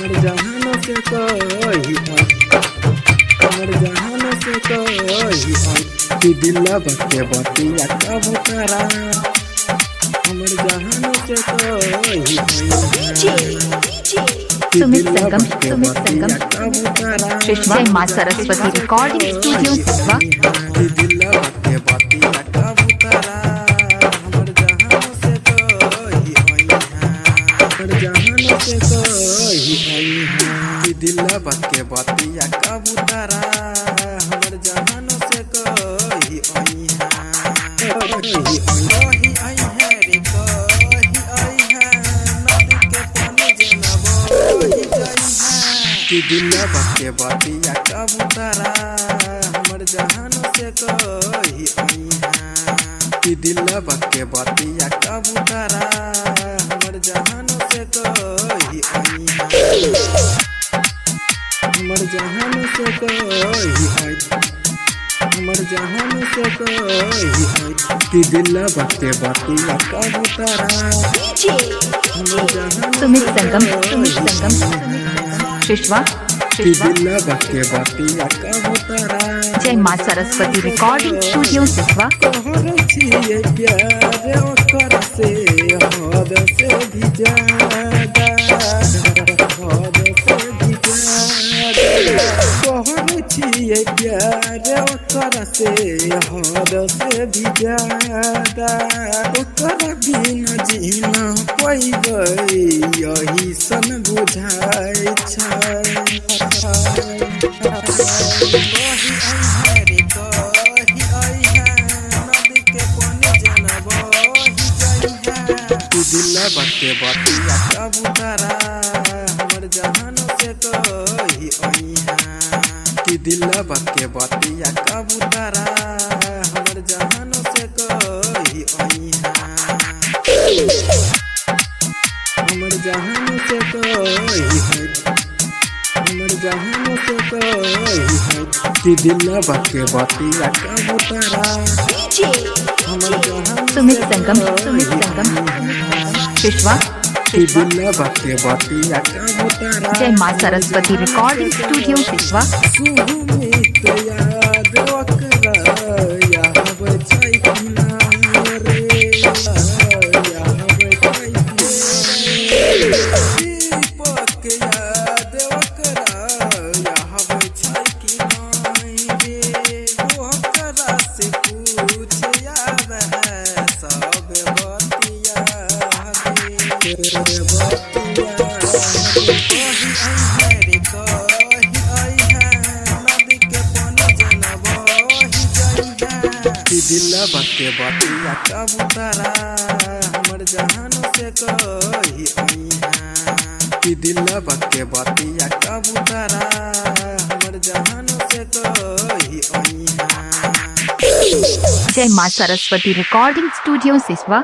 हमर जहान से कही हमर जहान से कही कि दिलवा के बतिया कबूतरा हमर जहान से कही सुमित संगम जय मां सरस्वती रिकॉर्डिंग स्टूडियो सिसवा कि दिलवा के बतिया कबूतरा हमर जहान से कही हमर जहान से कही कि दिलवा के बतिया कबूतरा हमर जहान से कही कि दिलवा के बतिया कबूतरा हमर जहान से कही कि दिलवा के बतिया कबूतरा हमर जहान से कही हमर जहान से कही हमर जहान से कही कि दिलवा के बतिया कबूतरा हमर जहान सुमित संगम शिशवा कि दिलवा के बतिया कबूतरा जय मां सरस्वती रिकॉर्डिंग स्टूडियो सिसवा कहर छिए प्यार ओकर से हद से भी ज्यादा हद से भी ज्यादा कहर छिए प्यार ओकर से हद से भी ज्यादा ओकर बिना जीना पैबै यही सन बुझाइ छै दिलवा के बतिया कबूतरा हमर जहान से कही कि दिलवा के बतिया कबूतरा हमर जहान से कही हमर जहान से कही हमर जहान से कही कि दिलवा के बतिया कबूतरा हमर जहान सुमित संगम शिशवा कि दिलवा के बतिया कबूतरा जय मां सरस्वती रिकॉर्डिंग स्टूडियो सिसवा सुमित याद ओकरा याहब छै किनारे याहब छै दीपक याद ओकरा याहब छै किनारे ओकरा से कुछ याद है सब बतिया कि दिलवा के बतिया कबूतरा हमर जहान से कही कि दिलवा के बतिया कबूतरा हमर जहान से कही जय मां सरस्वती रिकॉर्डिंग स्टूडियो सिसवा